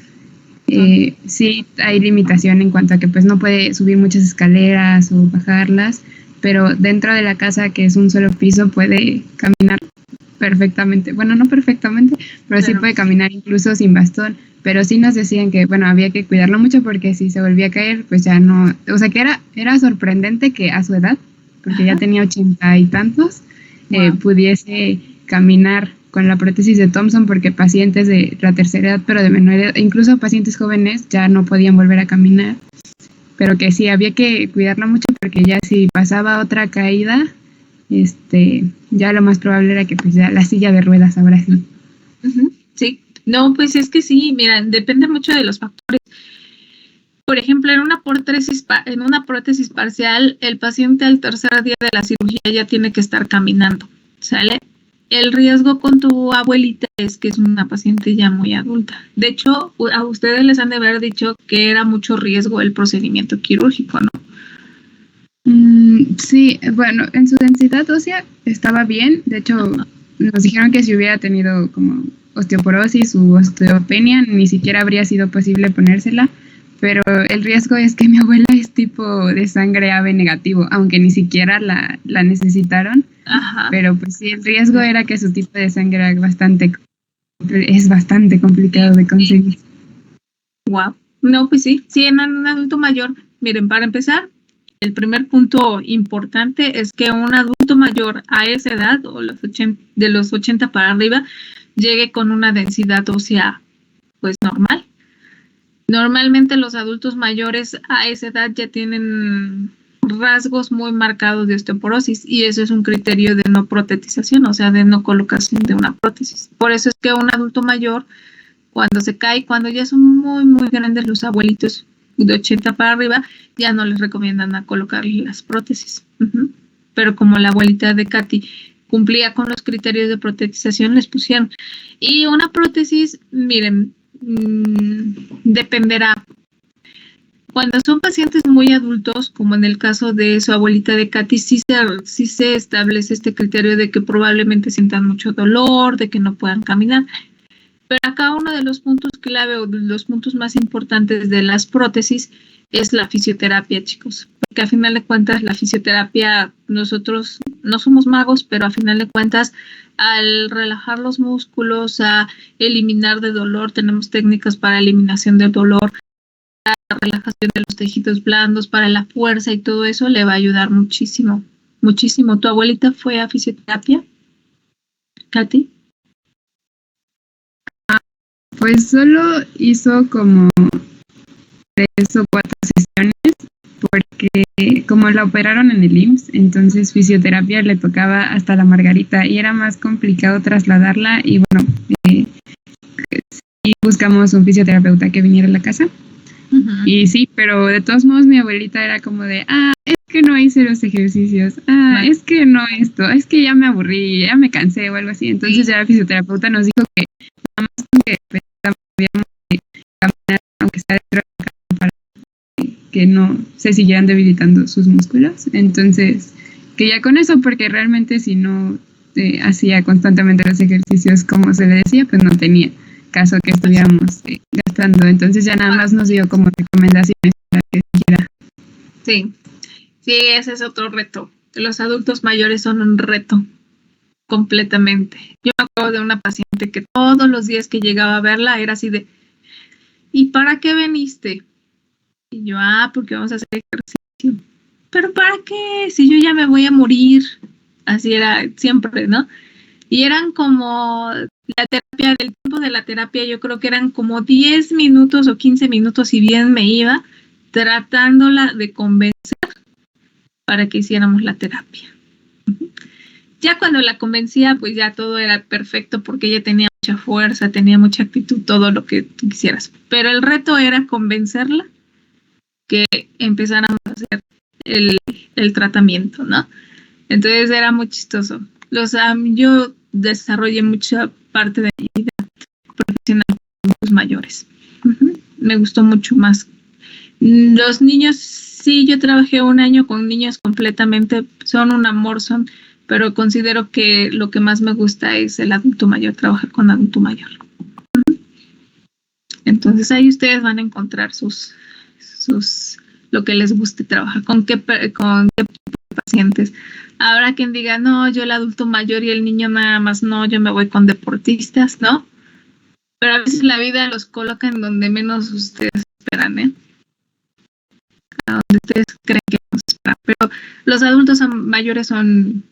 Sí hay limitación en cuanto a que pues no puede subir muchas escaleras o bajarlas, pero dentro de la casa, que es un solo piso, puede caminar perfectamente. Bueno, no perfectamente, pero sí puede caminar incluso sin bastón. Pero sí nos decían que, bueno, había que cuidarlo mucho porque si se volvía a caer, pues ya no... O sea, que era sorprendente que a su edad, porque ya tenía 80 y tantos, pudiese caminar con la prótesis de Thompson, porque pacientes de la tercera edad, pero de menor edad, incluso pacientes jóvenes, ya no podían volver a caminar. Pero que sí, había que cuidarlo mucho porque ya si pasaba otra caída, ya lo más probable era que pues ya la silla de ruedas ahora sí. Sí, no, pues es que sí, mira, depende mucho de los factores. Por ejemplo, en una prótesis parcial, el paciente al tercer día de la cirugía ya tiene que estar caminando, ¿sale? El riesgo con tu abuelita es que es una paciente ya muy adulta. De hecho, a ustedes les han de haber dicho que era mucho riesgo el procedimiento quirúrgico, ¿no? Sí, bueno, en su densidad ósea estaba bien. De hecho, nos dijeron que si hubiera tenido como osteoporosis u osteopenia, ni siquiera habría sido posible ponérsela. Pero el riesgo es que mi abuela es tipo de sangre AB negativo, aunque ni siquiera la necesitaron. Ajá. Pero pues sí, el riesgo era que su tipo de sangre era es bastante complicado de conseguir. Wow. No, pues sí, en un adulto mayor, miren, para empezar, el primer punto importante es que un adulto mayor a esa edad, o de los 80 para arriba, llegue con una densidad ósea pues normal. Normalmente los adultos mayores a esa edad ya tienen rasgos muy marcados de osteoporosis, y eso es un criterio de no protetización, o sea, de no colocación de una prótesis. Por eso es que un adulto mayor, cuando se cae, cuando ya son muy, muy grandes los abuelitos de 80 para arriba, ya no les recomiendan a colocarle las prótesis. Pero como la abuelita de Katy cumplía con los criterios de protetización, les pusieron. Y una prótesis, miren, dependerá. Cuando son pacientes muy adultos, como en el caso de su abuelita de Katy, sí se establece este criterio de que probablemente sientan mucho dolor, de que no puedan caminar. Pero acá uno de los puntos clave o de los puntos más importantes de las prótesis es la fisioterapia, chicos. Porque a final de cuentas la fisioterapia, nosotros no somos magos, pero a final de cuentas al relajar los músculos, a eliminar de dolor, tenemos técnicas para eliminación del dolor, para relajación de los tejidos blandos, para la fuerza y todo eso le va a ayudar muchísimo, muchísimo. ¿Tu abuelita fue a fisioterapia, Katy? Pues solo hizo como 3 o 4 sesiones, porque como la operaron en el IMSS, entonces fisioterapia le tocaba hasta la Margarita y era más complicado trasladarla, y bueno, sí buscamos un fisioterapeuta que viniera a la casa. Y sí, pero de todos modos mi abuelita era como de, es que no hice los ejercicios, es que no esto, es que ya me aburrí, ya me cansé o algo así. Entonces ya la fisioterapeuta nos dijo que nada más con que podíamos caminar, aunque sea dentro de la casa, para que no se siguieran debilitando sus músculos. Entonces, que ya con eso, porque realmente si no hacía constantemente los ejercicios como se le decía, pues no tenía caso que estuviéramos gastando. Entonces ya nada más nos dio como recomendaciones para que siguiera. Sí, ese es otro reto. Los adultos mayores son un reto completamente. Yo me acuerdo de una paciente que todos los días que llegaba a verla era así de, ¿y para qué viniste? Y yo, porque vamos a hacer ejercicio. ¿Pero para qué? Si yo ya me voy a morir. Así era siempre, ¿no? Y eran como la terapia, del tiempo de la terapia, yo creo que eran como 10 minutos o 15 minutos, si bien me iba, tratándola de convencer para que hiciéramos la terapia. Ya cuando la convencía, pues ya todo era perfecto porque ella tenía mucha fuerza, tenía mucha actitud, todo lo que tú quisieras. Pero el reto era convencerla que empezáramos a hacer el tratamiento, ¿no? Entonces era muy chistoso. Yo desarrollé mucha parte de mi vida profesional con los mayores. Me gustó mucho más. Los niños, sí, yo trabajé un año con niños completamente, son un amor, pero considero que lo que más me gusta es el adulto mayor, trabajar con adulto mayor. Entonces ahí ustedes van a encontrar lo que les guste trabajar, con qué pacientes. Habrá quien diga, no, yo el adulto mayor y el niño nada más, no, yo me voy con deportistas, ¿no? Pero a veces la vida los coloca en donde menos ustedes esperan, ¿eh? A donde ustedes creen que no se esperan. Pero los adultos mayores son,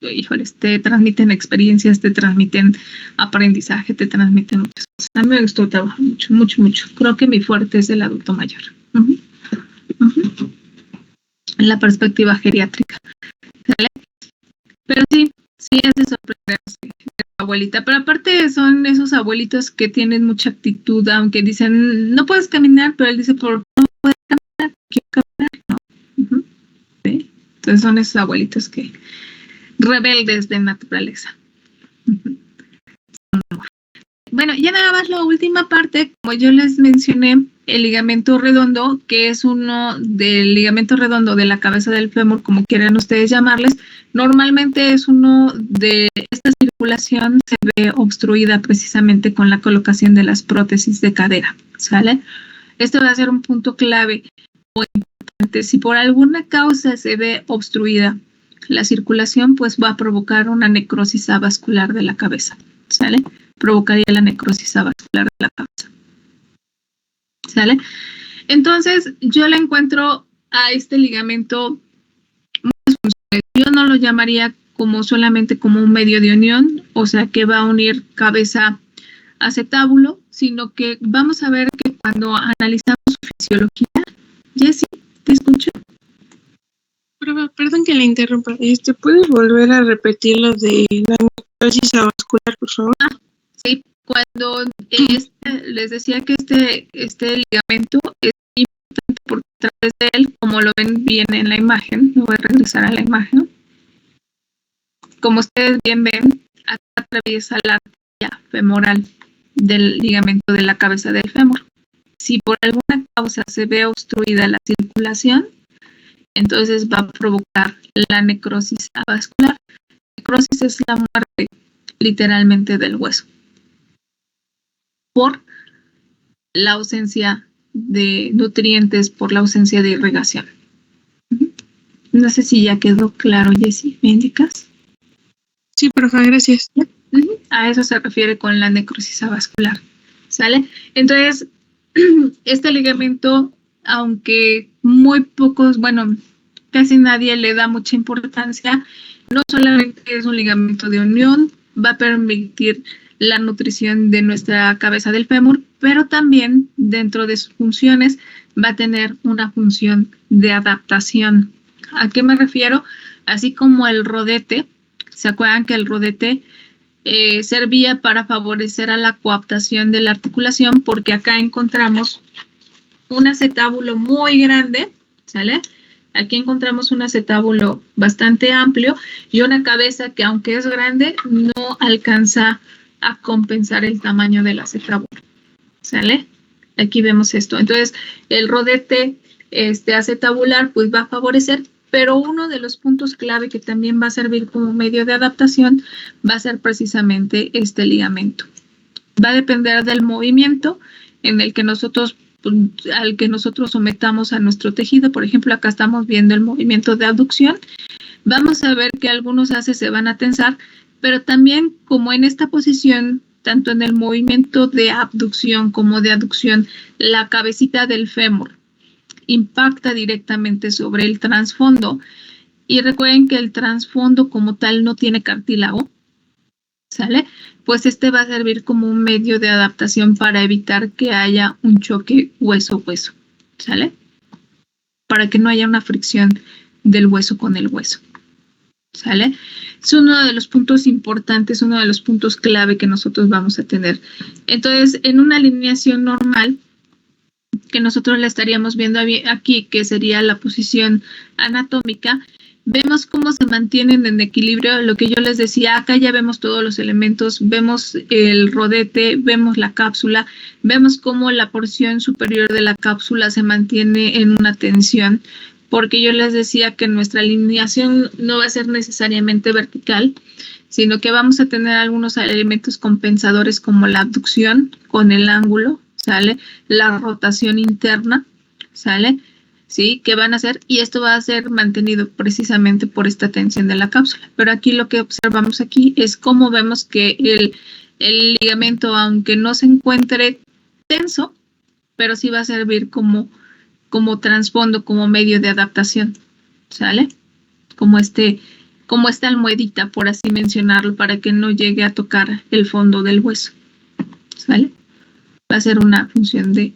híjoles, te transmiten experiencias, te transmiten aprendizaje, te transmiten muchas cosas. A mí me gustó trabajar mucho, mucho, mucho. Creo que mi fuerte es el adulto mayor. En la perspectiva geriátrica. ¿Sale? Pero sí es de sorprenderse de la abuelita. Pero aparte son esos abuelitos que tienen mucha actitud, aunque dicen, no puedes caminar, pero él dice, no puedes caminar, quiero caminar. No. ¿Sí? Entonces son esos abuelitos que rebeldes de naturaleza. Bueno, ya nada más la última parte, como yo les mencioné, el ligamento redondo, que es uno del ligamento redondo de la cabeza del fémur, como quieran ustedes llamarles, normalmente es uno de esta circulación se ve obstruida precisamente con la colocación de las prótesis de cadera, ¿sale? Esto va a ser un punto clave o importante. Si por alguna causa se ve obstruida la circulación, pues va a provocar una necrosis avascular de la cabeza, ¿sale? Provocaría la necrosis avascular de la cabeza. ¿Sale? Entonces, yo le encuentro a este ligamento muchas funciones. Yo no lo llamaría solamente como un medio de unión, o sea, que va a unir cabeza a acetábulo, sino que vamos a ver que cuando analizamos su fisiología, Jessie, ¿te escucho? Perdón que le interrumpa. ¿Puedes volver a repetir lo de la necrosis avascular, por favor? Sí, cuando les decía que este ligamento es importante porque a través de él, como lo ven bien en la imagen, me voy a regresar a la imagen. Como ustedes bien ven, atraviesa la arteria femoral del ligamento de la cabeza del fémur. Si por alguna causa se ve obstruida la circulación, entonces va a provocar la necrosis avascular. Necrosis es la muerte literalmente del hueso por la ausencia de nutrientes, por la ausencia de irrigación. No sé si ya quedó claro, Jessie, ¿me indicas? Sí, profe, gracias. A eso se refiere con la necrosis avascular, ¿sale? Entonces, este ligamento, aunque muy pocos, casi nadie le da mucha importancia, no solamente es un ligamento de unión, va a permitir la nutrición de nuestra cabeza del fémur, pero también dentro de sus funciones va a tener una función de adaptación. ¿A qué me refiero? Así como el rodete, ¿se acuerdan que el rodete servía para favorecer a la coaptación de la articulación? Porque acá encontramos un acetábulo muy grande, ¿sale? Aquí encontramos un acetábulo bastante amplio y una cabeza que, aunque es grande, no alcanza a compensar el tamaño del acetábulo, ¿sale? Aquí vemos esto. Entonces, el rodete acetabular pues va a favorecer, pero uno de los puntos clave que también va a servir como medio de adaptación va a ser precisamente este ligamento. Va a depender del movimiento en el que al que nosotros sometamos a nuestro tejido. Por ejemplo, acá estamos viendo el movimiento de abducción. Vamos a ver que algunos haces se van a tensar, pero también como en esta posición, tanto en el movimiento de abducción como de aducción, la cabecita del fémur impacta directamente sobre el trasfondo. Y recuerden que el trasfondo como tal no tiene cartílago, ¿sale? Pues va a servir como un medio de adaptación para evitar que haya un choque hueso-hueso, ¿sale? Para que no haya una fricción del hueso con el hueso. ¿sale? Es uno de los puntos importantes, uno de los puntos clave que nosotros vamos a tener. Entonces, en una alineación normal, que nosotros la estaríamos viendo aquí, que sería la posición anatómica, vemos cómo se mantienen en equilibrio, lo que yo les decía, acá ya vemos todos los elementos, vemos el rodete, vemos la cápsula, vemos cómo la porción superior de la cápsula se mantiene en una tensión, porque yo les decía que nuestra alineación no va a ser necesariamente vertical, sino que vamos a tener algunos elementos compensadores como la abducción con el ángulo, ¿sale? La rotación interna, ¿sale? ¿Sí? ¿Qué van a hacer? Y esto va a ser mantenido precisamente por esta tensión de la cápsula. Pero aquí lo que observamos aquí es cómo vemos que el ligamento, aunque no se encuentre tenso, pero sí va a servir como trasfondo, como medio de adaptación, ¿sale? Como esta almohadita, por así mencionarlo, para que no llegue a tocar el fondo del hueso, ¿sale? Va a ser una función de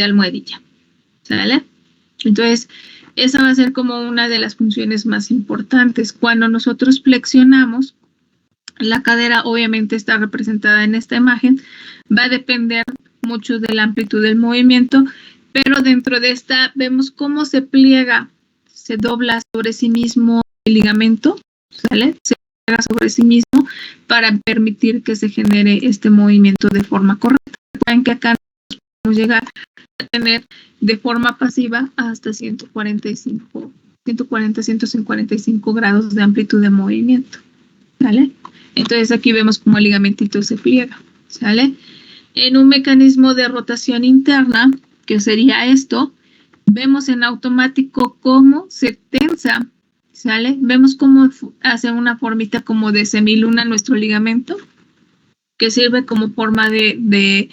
almohadilla, ¿sale? Entonces, esa va a ser como una de las funciones más importantes. Cuando nosotros flexionamos, la cadera obviamente está representada en esta imagen, va a depender mucho de la amplitud del movimiento, pero dentro de esta vemos cómo se pliega, se dobla sobre sí mismo el ligamento, ¿sale? Se pliega sobre sí mismo para permitir que se genere este movimiento de forma correcta. Recuerden que acá podemos llegar a tener de forma pasiva hasta 145 grados de amplitud de movimiento, ¿sale? Entonces aquí vemos cómo el ligamentito se pliega, ¿sale? En un mecanismo de rotación interna, que sería esto, vemos en automático cómo se tensa, ¿sale? Vemos cómo hace una formita como de semiluna nuestro ligamento, que sirve como forma de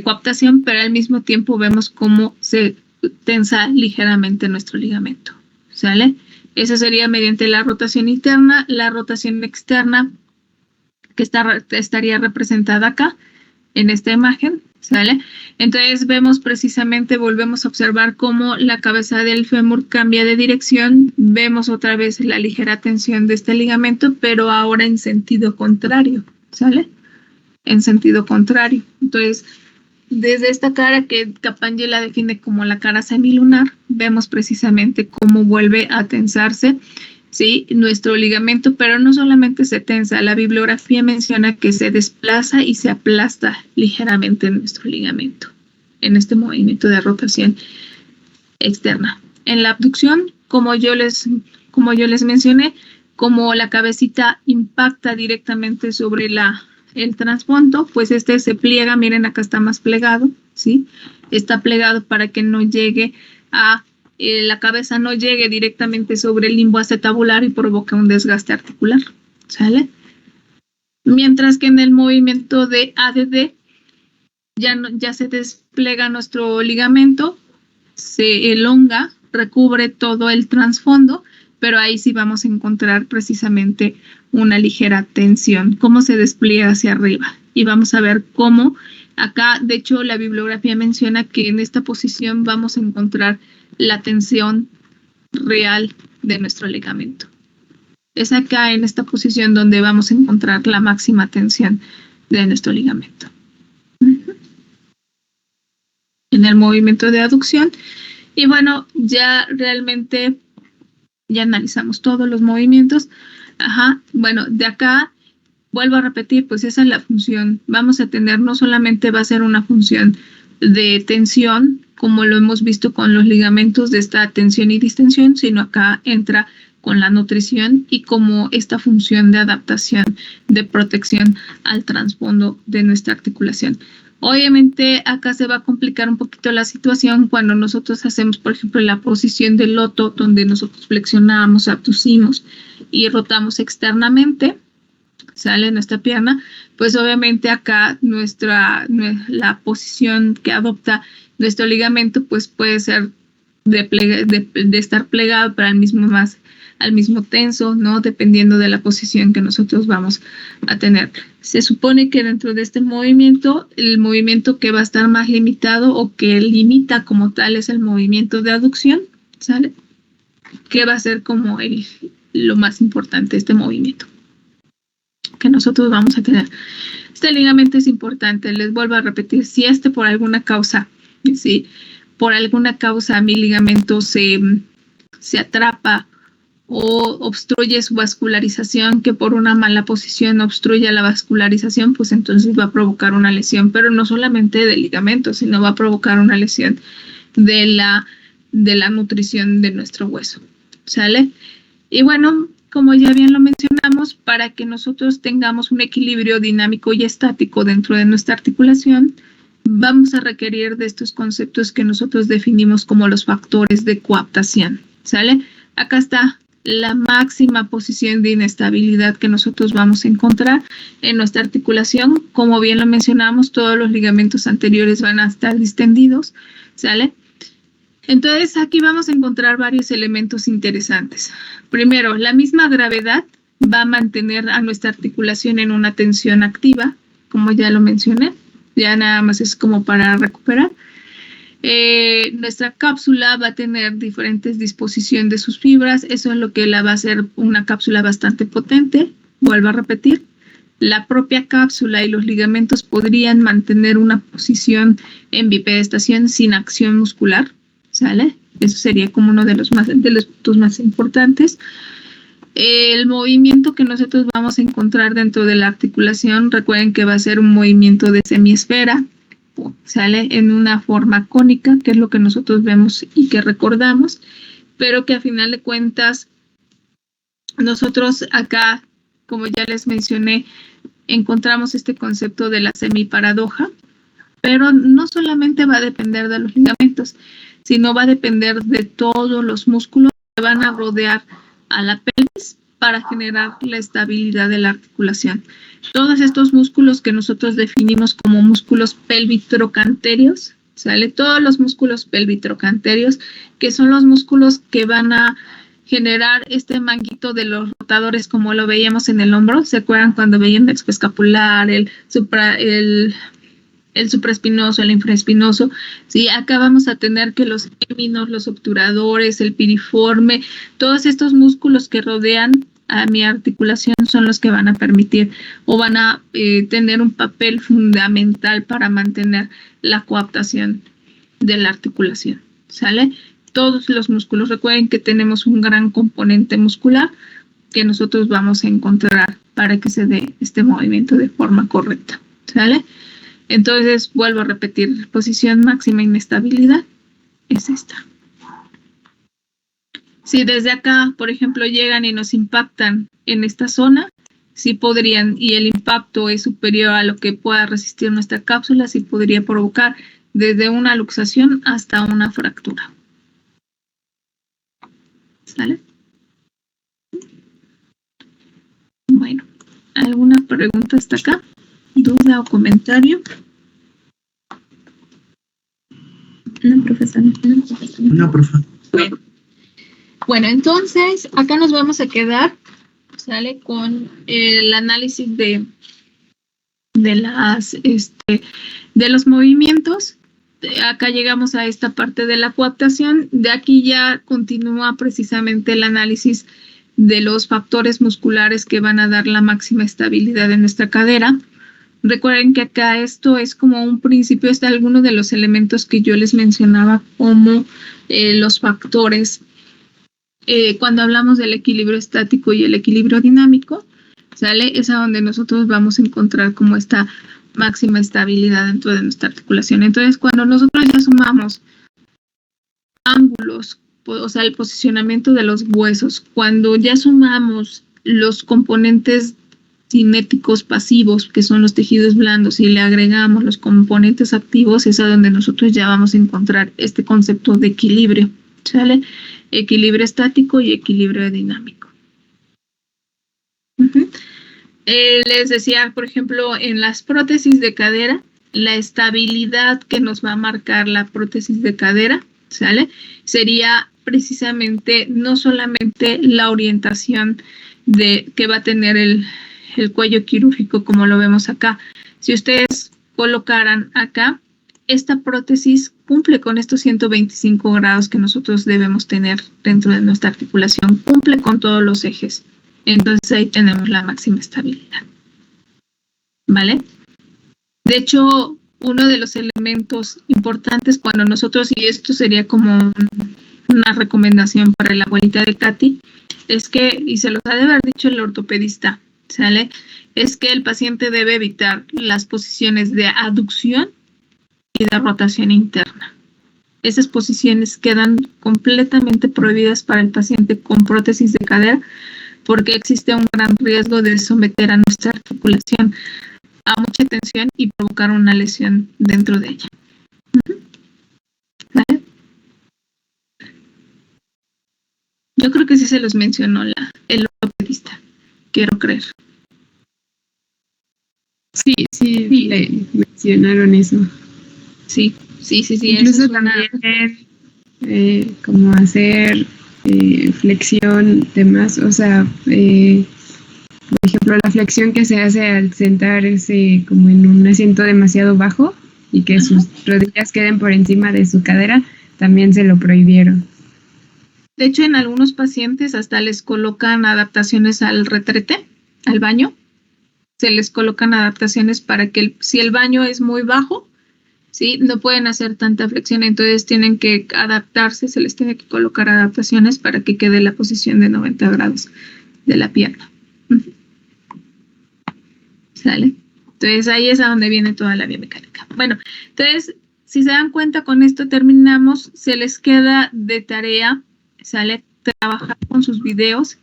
coaptación, pero al mismo tiempo vemos cómo se tensa ligeramente nuestro ligamento, ¿sale? Eso sería mediante la rotación interna. La rotación externa, que estaría representada acá, en esta imagen, ¿sale? Entonces vemos precisamente, volvemos a observar cómo la cabeza del fémur cambia de dirección, vemos otra vez la ligera tensión de este ligamento, pero ahora en sentido contrario, ¿sale? En sentido contrario. Entonces, desde esta cara que Capangelo la define como la cara semilunar, vemos precisamente cómo vuelve a tensarse, ¿sí? Nuestro ligamento, pero no solamente se tensa, la bibliografía menciona que se desplaza y se aplasta ligeramente nuestro ligamento en este movimiento de rotación externa. En la abducción, como yo les mencioné, como la cabecita impacta directamente sobre el trasfondo, pues este se pliega, miren acá está más plegado, ¿sí? Está plegado para que no llegue la cabeza no llegue directamente sobre el limbo acetabular y provoque un desgaste articular, ¿sale? Mientras que en el movimiento de ADD ya se despliega nuestro ligamento, se elonga, recubre todo el trasfondo, pero ahí sí vamos a encontrar precisamente una ligera tensión, cómo se despliega hacia arriba. Y vamos a ver cómo acá, de hecho, la bibliografía menciona que en esta posición vamos a encontrar la tensión real de nuestro ligamento. Es acá en esta posición donde vamos a encontrar la máxima tensión de nuestro ligamento. En el movimiento de aducción. Y bueno, ya realmente ya analizamos todos los movimientos. Bueno, de acá vuelvo a repetir, pues esa es la función. Vamos a tener, no solamente va a ser una función de tensión, como lo hemos visto con los ligamentos de esta tensión y distensión, sino acá entra con la nutrición y como esta función de adaptación, de protección al trasfondo de nuestra articulación. Obviamente acá se va a complicar un poquito la situación cuando nosotros hacemos, por ejemplo, la posición del loto, donde nosotros flexionamos, abducimos y rotamos externamente, sale nuestra pierna, pues obviamente acá la posición que adopta nuestro ligamento pues puede ser de estar plegado, pero al mismo tenso, ¿no? Dependiendo de la posición que nosotros vamos a tener. Se supone que dentro de este movimiento, el movimiento que va a estar más limitado o que limita como tal es el movimiento de aducción, ¿sale? Que va a ser como lo más importante, este movimiento que nosotros vamos a tener. Este ligamento es importante, les vuelvo a repetir, si por alguna causa, ¿sí? Por alguna causa mi ligamento se atrapa o obstruye su vascularización, que por una mala posición obstruye la vascularización, pues entonces va a provocar una lesión, pero no solamente del ligamento, sino va a provocar una lesión de la nutrición de nuestro hueso, ¿sale? Y bueno, como ya bien lo mencionamos, para que nosotros tengamos un equilibrio dinámico y estático dentro de nuestra articulación, vamos a requerir de estos conceptos que nosotros definimos como los factores de coaptación, ¿sale? Acá está la máxima posición de inestabilidad que nosotros vamos a encontrar en nuestra articulación. Como bien lo mencionamos, todos los ligamentos anteriores van a estar distendidos, ¿sale? Entonces, aquí vamos a encontrar varios elementos interesantes. Primero, la misma gravedad va a mantener a nuestra articulación en una tensión activa, como ya lo mencioné. Ya nada más es como para recuperar. Nuestra cápsula va a tener diferentes disposición de sus fibras. Eso es lo que la va a hacer una cápsula bastante potente. Vuelvo a repetir. La propia cápsula y los ligamentos podrían mantener una posición en bipedestación sin acción muscular, ¿sale? Eso sería como uno de los puntos más importantes. El movimiento que nosotros vamos a encontrar dentro de la articulación, recuerden que va a ser un movimiento de semiesfera, sale en una forma cónica, que es lo que nosotros vemos y que recordamos, pero que a final de cuentas nosotros acá, como ya les mencioné, encontramos este concepto de la semiparadoja, pero no solamente va a depender de los ligamentos, sino va a depender de todos los músculos que van a rodear a la pelvis para generar la estabilidad de la articulación. Todos estos músculos que nosotros definimos como músculos pelvitrocanterios, ¿sale? Todos los músculos pelvitrocanterios, que son los músculos que van a generar este manguito de los rotadores como lo veíamos en el hombro. ¿Se acuerdan cuando veían el subescapular, el supraespinoso, el infraespinoso? Sí, acá vamos a tener que los héminos, los obturadores, el piriforme, todos estos músculos que rodean a mi articulación son los que van a permitir o van a tener un papel fundamental para mantener la coaptación de la articulación, ¿sale? Todos los músculos, recuerden que tenemos un gran componente muscular que nosotros vamos a encontrar para que se dé este movimiento de forma correcta, ¿sale? Entonces, vuelvo a repetir, posición máxima inestabilidad es esta. Si desde acá, por ejemplo, llegan y nos impactan en esta zona, sí podrían, y el impacto es superior a lo que pueda resistir nuestra cápsula, sí podría provocar desde una luxación hasta una fractura. ¿Sale? Bueno, ¿alguna pregunta hasta acá? ¿Duda o comentario? No, profesora. No, profesor. Bueno, entonces acá nos vamos a quedar, ¿sale? Con el análisis de los movimientos. Acá llegamos a esta parte de la coaptación. De aquí ya continúa precisamente el análisis de los factores musculares que van a dar la máxima estabilidad en nuestra cadera. Recuerden que acá esto es como un principio, es de algunos de los elementos que yo les mencionaba como los factores. Cuando hablamos del equilibrio estático y el equilibrio dinámico, ¿sale? Es a donde nosotros vamos a encontrar como esta máxima estabilidad dentro de nuestra articulación. Entonces, cuando nosotros ya sumamos ángulos, o sea, el posicionamiento de los huesos, cuando ya sumamos los componentes cinéticos pasivos, que son los tejidos blandos, y le agregamos los componentes activos, es a donde nosotros ya vamos a encontrar este concepto de equilibrio, ¿sale? Equilibrio estático y equilibrio dinámico. Les decía, por ejemplo, en las prótesis de cadera, la estabilidad que nos va a marcar la prótesis de cadera, ¿sale? Sería precisamente no solamente la orientación que va a tener el cuello quirúrgico como lo vemos acá. Si ustedes colocaran acá, esta prótesis cumple con estos 125 grados que nosotros debemos tener dentro de nuestra articulación, cumple con todos los ejes. Entonces ahí tenemos la máxima estabilidad. ¿Vale? De hecho, uno de los elementos importantes cuando nosotros, y esto sería como una recomendación para la abuelita de Katy, es que, y se los ha de haber dicho el ortopedista, ¿sale? Es que el paciente debe evitar las posiciones de aducción y de rotación interna. Esas posiciones quedan completamente prohibidas para el paciente con prótesis de cadera porque existe un gran riesgo de someter a nuestra articulación a mucha tensión y provocar una lesión dentro de ella. ¿Vale? Yo creo que sí se los mencionó el ortopedista, quiero creer. Sí, le mencionaron eso. Sí. Incluso también como hacer flexión de más, o sea, por ejemplo, la flexión que se hace al sentarse como en un asiento demasiado bajo y que sus rodillas queden por encima de su cadera, también se lo prohibieron. De hecho, en algunos pacientes hasta les colocan adaptaciones al retrete, al baño. Se les colocan adaptaciones para que si el baño es muy bajo, ¿sí? No pueden hacer tanta flexión, entonces tienen que adaptarse, se les tiene que colocar adaptaciones para que quede la posición de 90 grados de la pierna. ¿Sale? Entonces ahí es a donde viene toda la biomecánica. Bueno, entonces, si se dan cuenta, con esto terminamos. Se les queda de tarea, ¿sale? Trabajar con sus videos.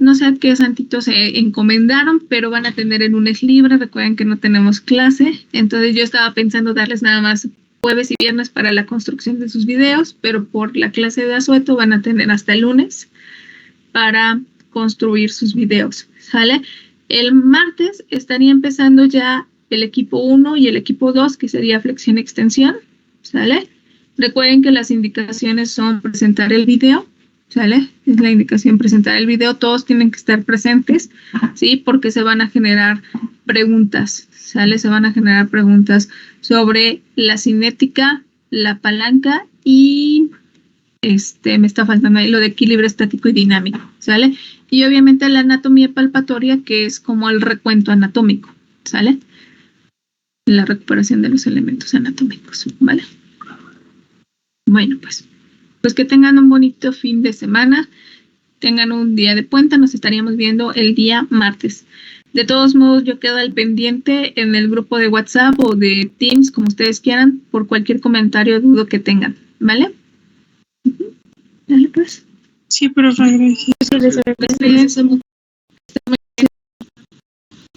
No sé a qué santitos se encomendaron, pero van a tener el lunes libre. Recuerden que no tenemos clase. Entonces yo estaba pensando darles nada más jueves y viernes para la construcción de sus videos, pero por la clase de asueto van a tener hasta el lunes para construir sus videos. ¿Sale? El martes estaría empezando ya el equipo 1 y el equipo 2, que sería flexión-extensión. ¿Sale? Recuerden que las indicaciones son presentar el video. ¿Sale? Es la indicación presentar el video. Todos tienen que estar presentes, ¿sí? Porque se van a generar preguntas, ¿sale? Se van a generar preguntas sobre la cinética, la palanca y me está faltando ahí lo de equilibrio estático y dinámico, ¿sale? Y obviamente la anatomía palpatoria, que es como el recuento anatómico, ¿sale? La recuperación de los elementos anatómicos, ¿vale? Bueno, pues que tengan un bonito fin de semana, tengan un día de puente, nos estaríamos viendo el día martes. De todos modos, yo quedo al pendiente en el grupo de WhatsApp o de Teams, como ustedes quieran, por cualquier comentario o duda que tengan, ¿vale? ¿Vale, pues? Sí, profe, gracias. Cuídense mucho.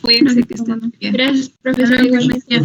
Cuídense que estén bien. Gracias, profesor, igualmente.